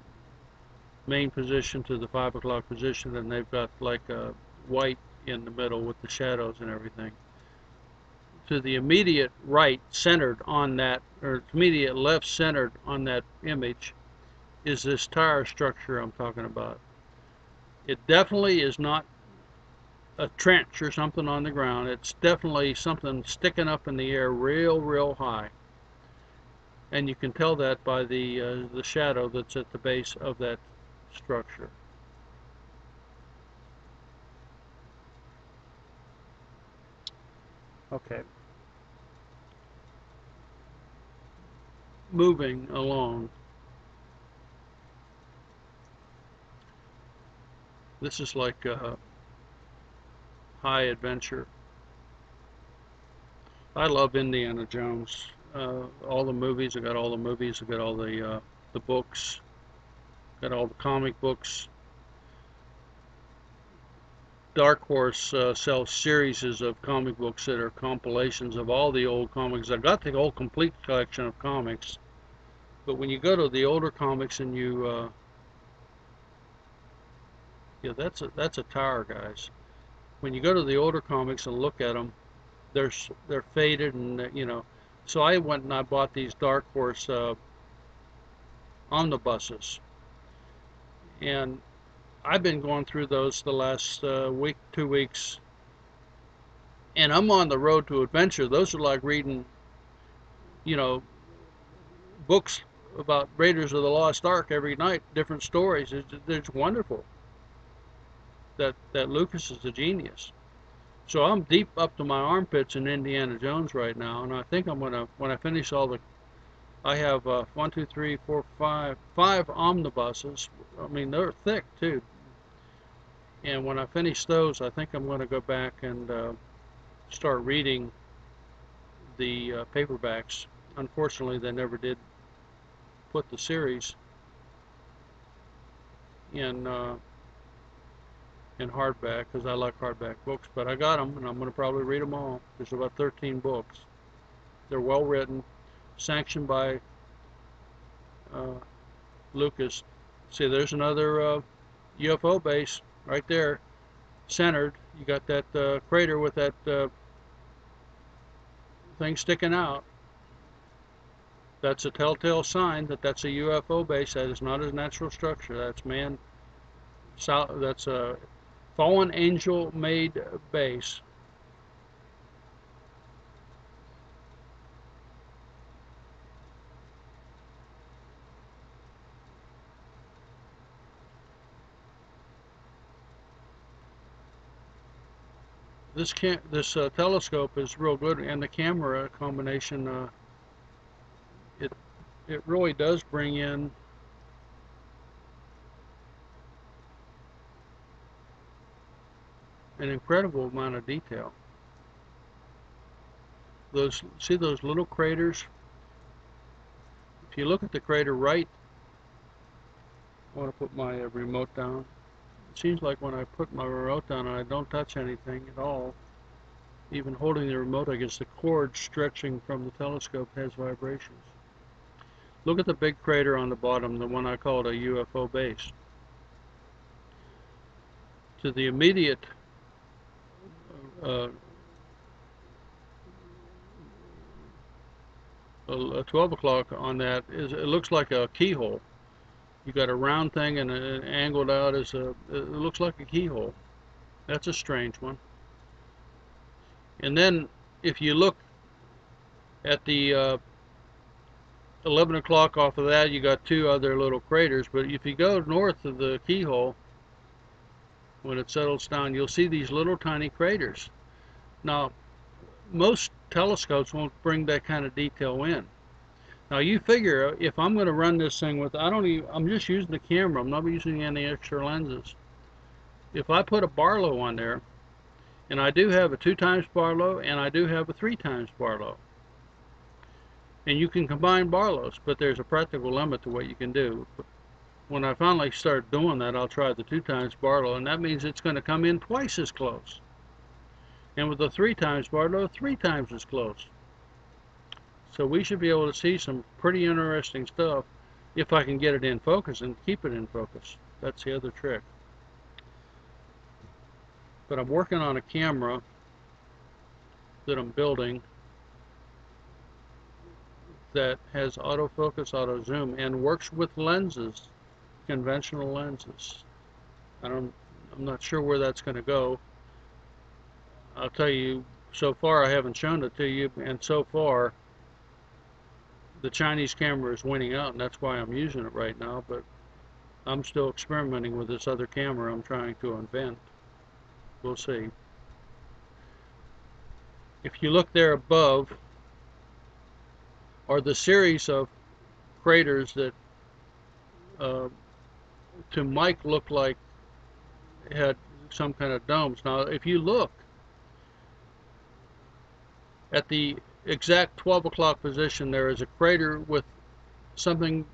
main position to the 5 o'clock position, and they've got like a white in the middle with the shadows and everything. To the immediate right, centered on that, or immediate left, centered on that image, is this tower structure I'm talking about. It definitely is not a trench or something on the ground. It's definitely something sticking up in the air real high. And you can tell that by the shadow that's at the base of that structure. Okay. Moving along. This is like high adventure. I love Indiana Jones. All the movies. I got all the movies. I got all the books. Got all the comic books. Dark Horse sells series of comic books that are compilations of all the old comics. I got the whole complete collection of comics. But when you go to the older comics and you, yeah, that's a tower, guys. When you go to the older comics and look at them, they're faded and you know. So I went and I bought these Dark Horse omnibuses, and I've been going through those the last week, 2 weeks, and I'm on the road to adventure. Those are like reading, you know, books about Raiders of the Lost Ark every night, different stories. It's wonderful. That Lucas is a genius. So I'm deep up to my armpits in Indiana Jones right now, and I think I'm gonna, when I finish all the, I have 1, 2, 3, 4, 5 omnibuses. I mean, they're thick too. And when I finish those, I think I'm gonna go back and start reading the paperbacks. Unfortunately, they never did put the series in hardback because I like hardback books, but I got them and I'm going to probably read them all. There's about 13 books. They're well written, sanctioned by Lucas. See, there's another UFO base right there, centered. You got that crater with that thing sticking out. That's a telltale sign that that's a UFO base. That is not a natural structure. That's man. That's a fallen angel-made base. This telescope is real good, and the camera combination. It it really does bring in an incredible amount of detail. See those little craters? If you look at the crater right, I want to put my remote down. It seems like when I put my remote down and I don't touch anything at all, even holding the remote against the cord stretching from the telescope has vibrations. Look at the big crater on the bottom, the one I called a UFO base. To the immediate 12 o'clock on that, it looks like a keyhole. You got a round thing and an angled out as it looks like a keyhole. That's a strange one. And then if you look at the 11 o'clock off of that, you got two other little craters. But if you go north of the keyhole, when it settles down, you'll see these little tiny craters. Now, most telescopes won't bring that kind of detail in. Now you figure if I'm going to run this thing with, I'm just using the camera. I'm not using any extra lenses. If I put a Barlow on there, and I do have a 2x Barlow and I do have a 3x Barlow, and you can combine Barlows, but there's a practical limit to what you can do. When I finally start doing that, I'll try the 2x Barlow, and that means it's going to come in twice as close. And with the 3x Barlow, 3 times as close. So we should be able to see some pretty interesting stuff if I can get it in focus and keep it in focus. That's the other trick. But I'm working on a camera that I'm building that has autofocus, auto zoom, and works with lenses, conventional lenses. I'm not sure where that's going to go. I'll tell you, so far I haven't shown it to you, and so far the Chinese camera is winning out, and that's why I'm using it right now. But I'm still experimenting with this other camera I'm trying to invent. We'll see. If you look there above are the series of craters that to Mike looked like had some kind of domes. Now if you look at the exact 12 o'clock position, there is a crater with something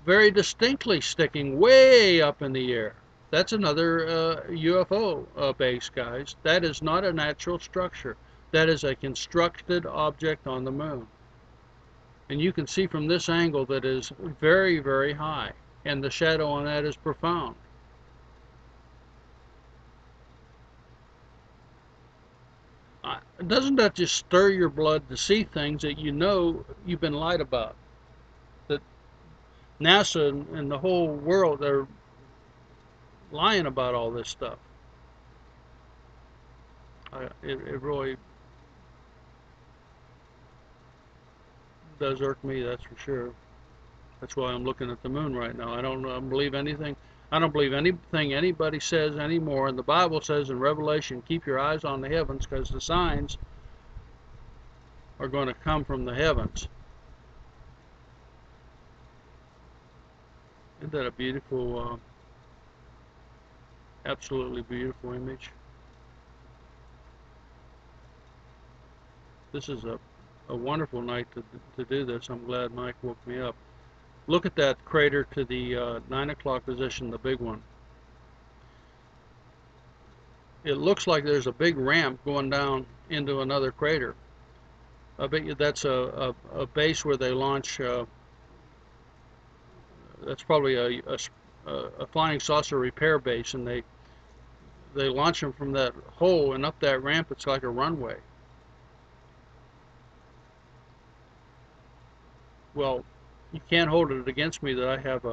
very distinctly sticking way up in the air. That's another UFO base, guys. That is not a natural structure. That is a constructed object on the moon. And you can see from this angle that is very, very high. And the shadow on that is profound. Doesn't that just stir your blood to see things that you know you've been lied about? That NASA and the whole world are lying about all this stuff. It really does irk me, that's for sure. That's why I'm looking at the moon right now. I don't believe anything. I don't believe anything anybody says anymore. And the Bible says in Revelation, keep your eyes on the heavens, because the signs are going to come from the heavens. Isn't that a beautiful, absolutely beautiful image? This is a wonderful night to do this. I'm glad Mike woke me up. Look at that crater to the 9 o'clock position, the big one. It looks like there's a big ramp going down into another crater. I bet you that's a base where they launch that's probably a flying saucer repair base, and they launch them from that hole and up that ramp. It's like a runway. Well, you can't hold it against me that I have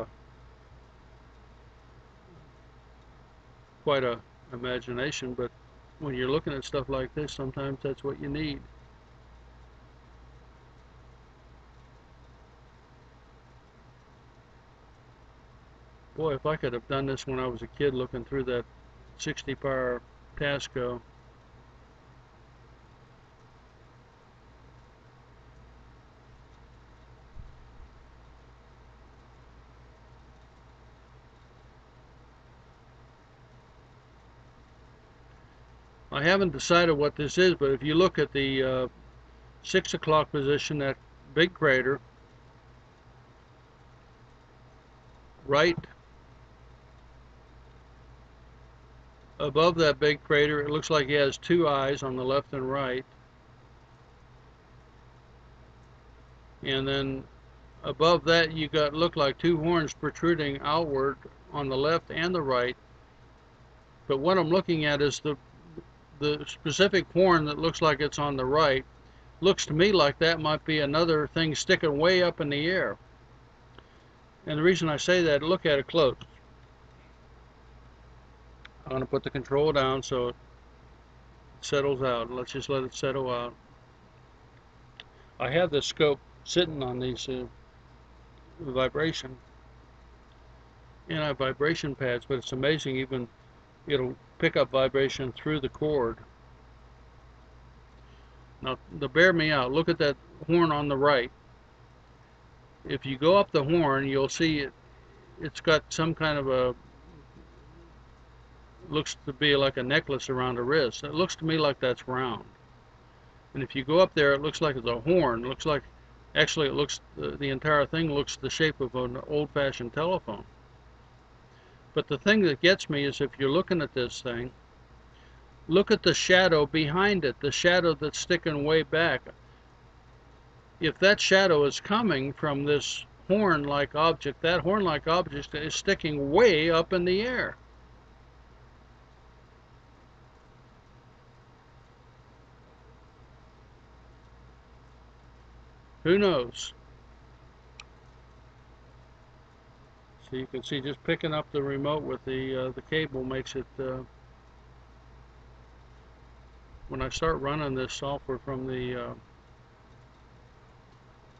quite a imagination, but when you're looking at stuff like this, sometimes that's what you need. Boy, if I could have done this when I was a kid looking through that 60 power Tasco. I haven't decided what this is, but if you look at the 6 o'clock position, that big crater, right above that big crater, it looks like he has two eyes on the left and right. And then above that, you got look like two horns protruding outward on the left and the right. But what I'm looking at is the specific horn that looks like it's on the right. Looks to me like that might be another thing sticking way up in the air. And the reason I say that, look at it close. I'm going to put the control down so it settles out. Let's just let it settle out. I have this scope sitting on these vibration, and I have vibration pads, but it's amazing, even it'll pick up vibration through the cord. Now, bear me out. Look at that horn on the right. If you go up the horn, you'll see it's got some kind of a, looks to be like a necklace around the wrist. It looks to me like that's round. And if you go up there, it looks like it's a horn. It looks like, actually, it looks, the entire thing looks the shape of an old-fashioned telephone. But the thing that gets me is if you're looking at this thing, look at the shadow behind it, the shadow that's sticking way back. If that shadow is coming from this horn-like object, that horn-like object is sticking way up in the air. Who knows? So you can see just picking up the remote with the cable makes it, when I start running this software from the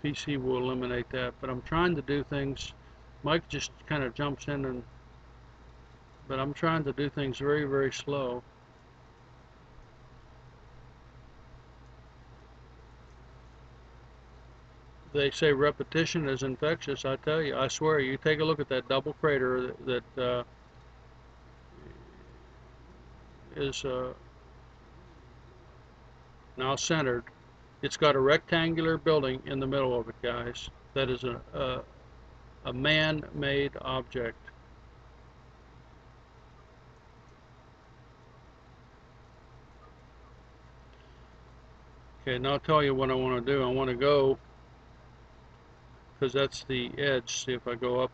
PC will eliminate that, but I'm trying to do things, Mike just kind of jumps in, but I'm trying to do things very, very slow. They say repetition is infectious. I tell you, I swear, you take a look at that double crater that is now centered. It's got a rectangular building in the middle of it, guys. That is a man-made object. Okay, now I'll tell you what I want to do. I want to go, because that's the edge. See if I go up.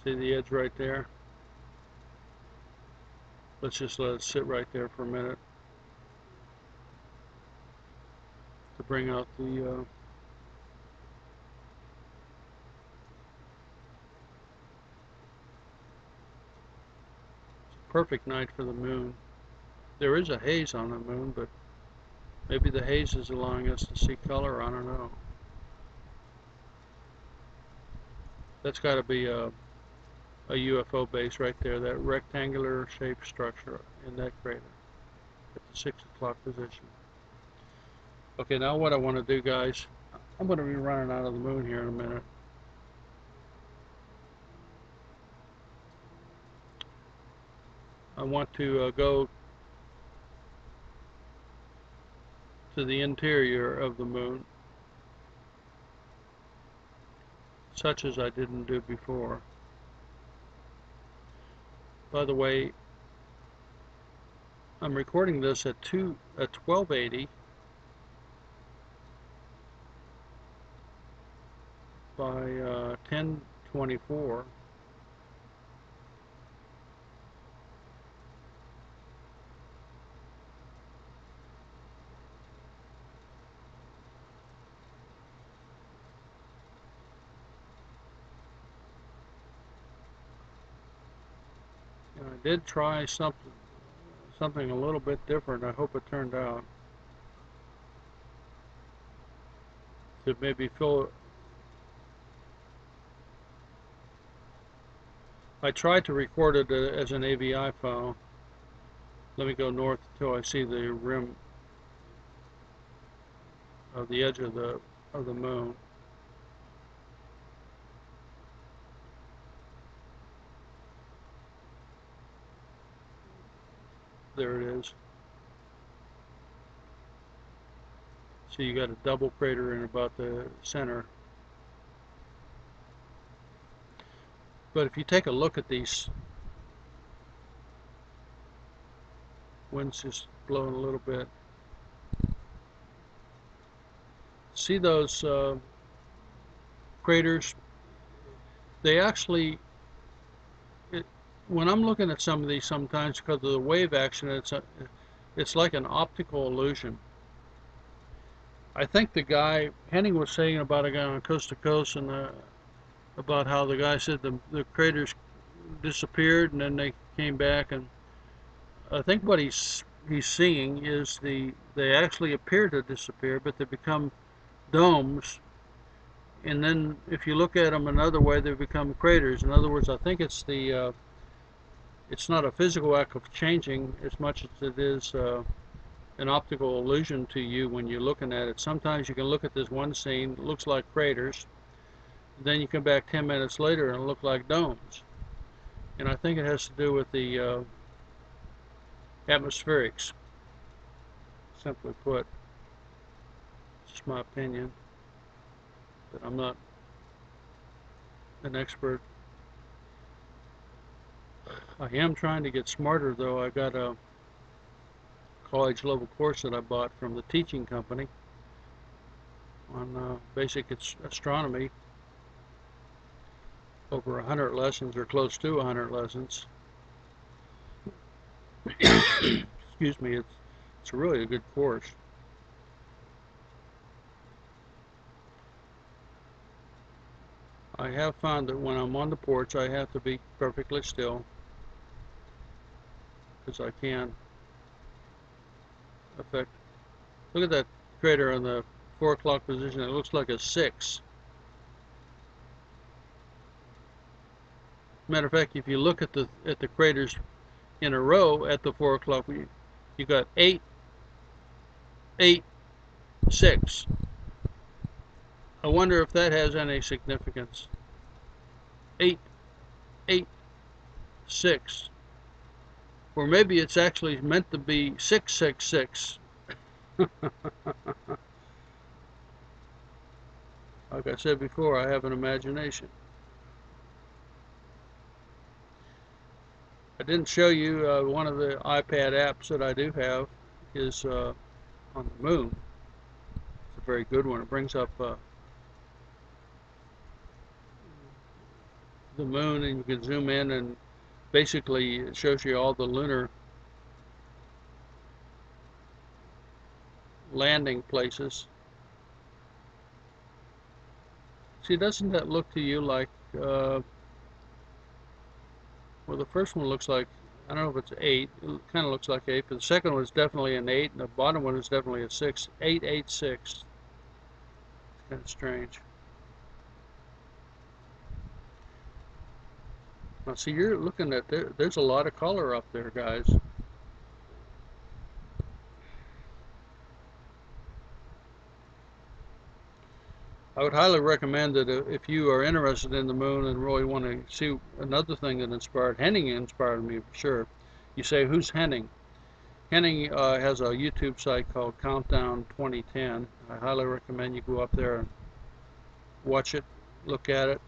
See the edge right there? Let's just let it sit right there for a minute to bring out the it's a perfect night for the moon. There is a haze on the moon, but maybe the haze is allowing us to see color. I don't know. That's got to be a UFO base right there, that rectangular shaped structure in that crater at the 6 o'clock position. Okay, now what I want to do, guys, I'm going to be running out of the moon here in a minute. I want to go to the interior of the moon, such as I didn't do before. By the way, I'm recording this at 1280. by 1024. And I did try something a little bit different. I hope it turned out to maybe fill. I tried to record it as an AVI file. Let me go north until I see the rim of the edge of the moon. There it is. So you got a double crater in about the center. But if you take a look at these, wind's just blowing a little bit. See those craters? They actually, when I'm looking at some of these sometimes because of the wave action, it's like an optical illusion. I think the guy, Henning was saying about a guy on Coast to Coast and about how the guy said the craters disappeared and then they came back, and I think what he's seeing is they actually appear to disappear, but they become domes, and then if you look at them another way, they become craters. In other words, I think it's not a physical act of changing as much as it is an optical illusion to you when you're looking at it. Sometimes you can look at this one scene, it looks like craters, then you come back 10 minutes later and it looks like domes. And I think it has to do with the atmospherics, simply put. It's just my opinion, but I'm not an expert. I am trying to get smarter, though. I got a college level course that I bought from the teaching company on basic astronomy, over 100 lessons or close to 100 lessons. Excuse me, it's really a good course. I have found that when I'm on the porch I have to be perfectly still because I can affect. Look at that crater on the 4 o'clock position. It looks like a 6. Matter of fact, if you look at the craters in a row at the 4 o'clock, you got 8, 8, 6. I wonder if that has any significance. 8, 8, 6. Or maybe it's actually meant to be 666. Like I said before, I have an imagination. I didn't show you one of the iPad apps that I do have is on the moon. It's a very good one. It brings up the moon, and you can zoom in, and basically it shows you all the lunar landing places. See, doesn't that look to you like well, the first one looks like, I don't know if it's 8. It kind of looks like 8, but the second one is definitely an 8, and the bottom one is definitely a 6. 886. It's kind of strange. Now, see, you're looking at there's a lot of color up there, guys. I would highly recommend that if you are interested in the moon and really want to see another thing that Henning inspired me for sure. You say, who's Henning? Henning has a YouTube site called Countdown 2010. I highly recommend you go up there and watch it, look at it.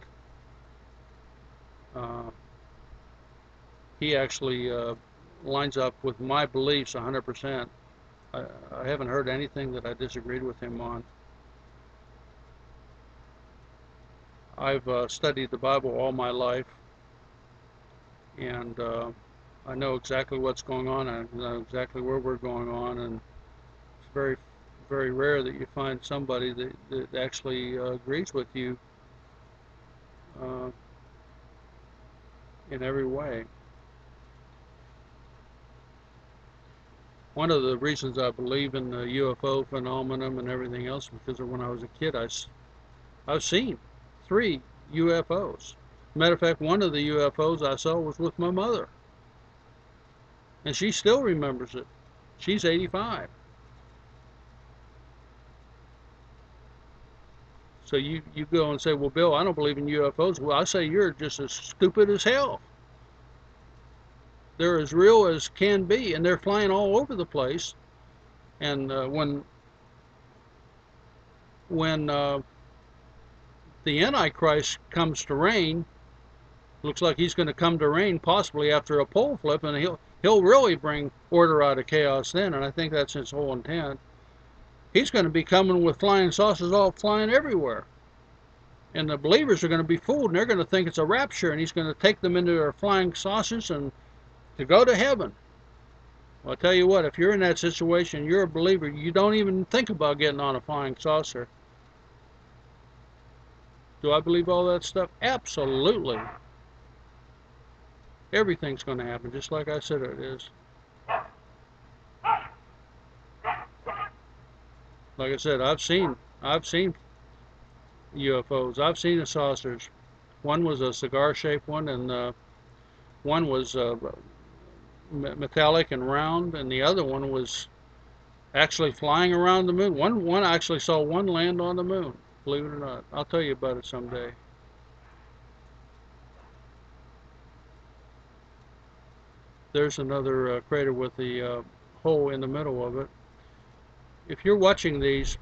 He actually lines up with my beliefs 100%. I haven't heard anything that I disagreed with him on. I've studied the Bible all my life, and I know exactly what's going on. I know exactly where we're going on, and it's very, very rare that you find somebody that actually agrees with you uh, in every way. One of the reasons I believe in the UFO phenomenon and everything else because of when I was a kid, I've seen 3 UFOs. Matter of fact, one of the UFOs I saw was with my mother, and she still remembers it. She's 85. So you go and say, well, Bill, I don't believe in UFOs. Well, I say you're just as stupid as hell. They're as real as can be, and they're flying all over the place. And when the Antichrist comes to reign, looks like he's going to come to reign possibly after a pole flip, and he'll really bring order out of chaos then. And I think that's his whole intent. He's going to be coming with flying saucers all flying everywhere. And the believers are going to be fooled, and they're going to think it's a rapture, and he's going to take them into their flying saucers and to go to heaven. Well, I'll tell you what, if you're in that situation, you're a believer, you don't even think about getting on a flying saucer. Do I believe all that stuff? Absolutely. Everything's going to happen, just like I said it is. Like I said, I've seen UFOs. I've seen the saucers. One was a cigar-shaped one, and one was metallic and round, and the other one was actually flying around the moon. One I actually saw one land on the moon, believe it or not. I'll tell you about it someday. There's another crater with the hole in the middle of it. If you're watching these,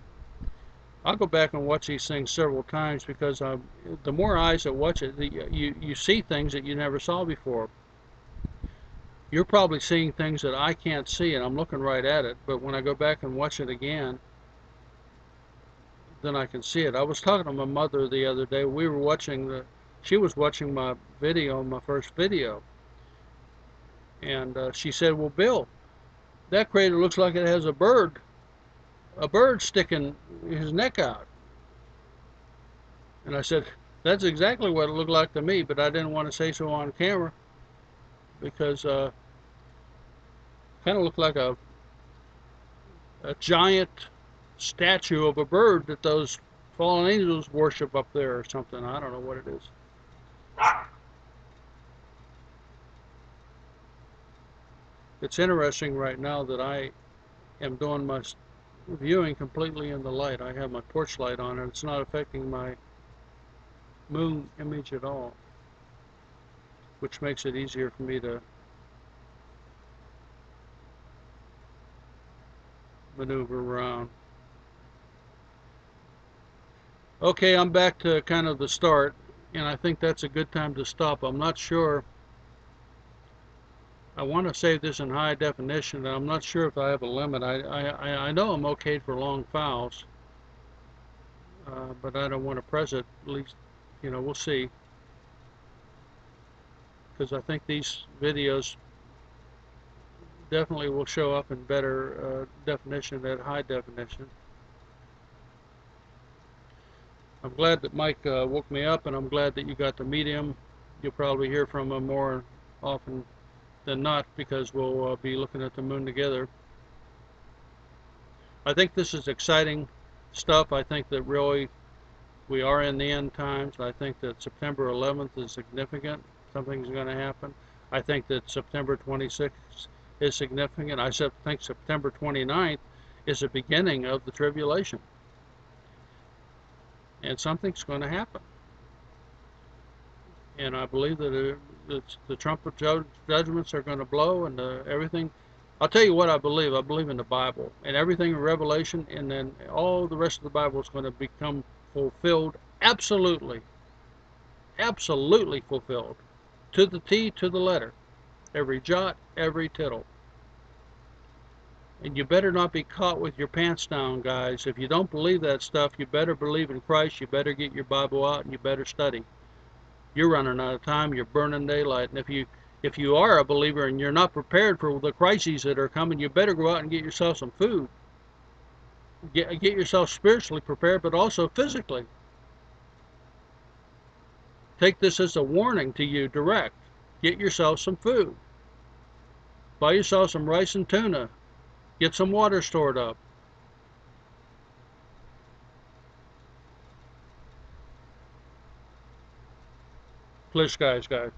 I'll go back and watch these things several times because the more eyes that watch it, you see things that you never saw before. You're probably seeing things that I can't see, and I'm looking right at it, but when I go back and watch it again, then I can see it. I was talking to my mother the other day. We were watching she was watching my video, my first video, and she said, well, Bill, that crater looks like it has a bird sticking his neck out. And I said, that's exactly what it looked like to me, but I didn't want to say so on camera because kind of looked like a giant statue of a bird that those fallen angels worship up there or something. I don't know what it is. It's interesting right now that I am doing my viewing completely in the light. I have my porch light on, and it's not affecting my moon image at all, which makes it easier for me to maneuver around. Okay, I'm back to kind of the start, and I think that's a good time to stop. I'm not sure. I want to save this in high definition, and I'm not sure if I have a limit. I know I'm okay for long files, but I don't want to press it. At least, we'll see. Because I think these videos definitely will show up in better definition than high definition. I'm glad that Mike woke me up, and I'm glad that you got to meet him. You'll probably hear from him more often than not because we'll be looking at the moon together. I think this is exciting stuff. I think that really we are in the end times. I think that September 11th is significant. Something's going to happen. I think that September 26th is significant. I think September 29th is the beginning of the tribulation. And something's going to happen. And I believe that the trumpet judgments are going to blow and everything. I'll tell you what I believe. I believe in the Bible. And everything in Revelation, and then all the rest of the Bible is going to become fulfilled absolutely. Absolutely fulfilled. To the T, to the letter. Every jot, every tittle. And you better not be caught with your pants down, guys. If you don't believe that stuff, you better believe in Christ. You better get your Bible out and you better study. You're running out of time. You're burning daylight. And if you are a believer and you're not prepared for the crises that are coming, you better go out and get yourself some food. Get yourself spiritually prepared, but also physically. Take this as a warning to you direct. Get yourself some food. Buy yourself some rice and tuna. Get some water stored up. Clear skies, guys.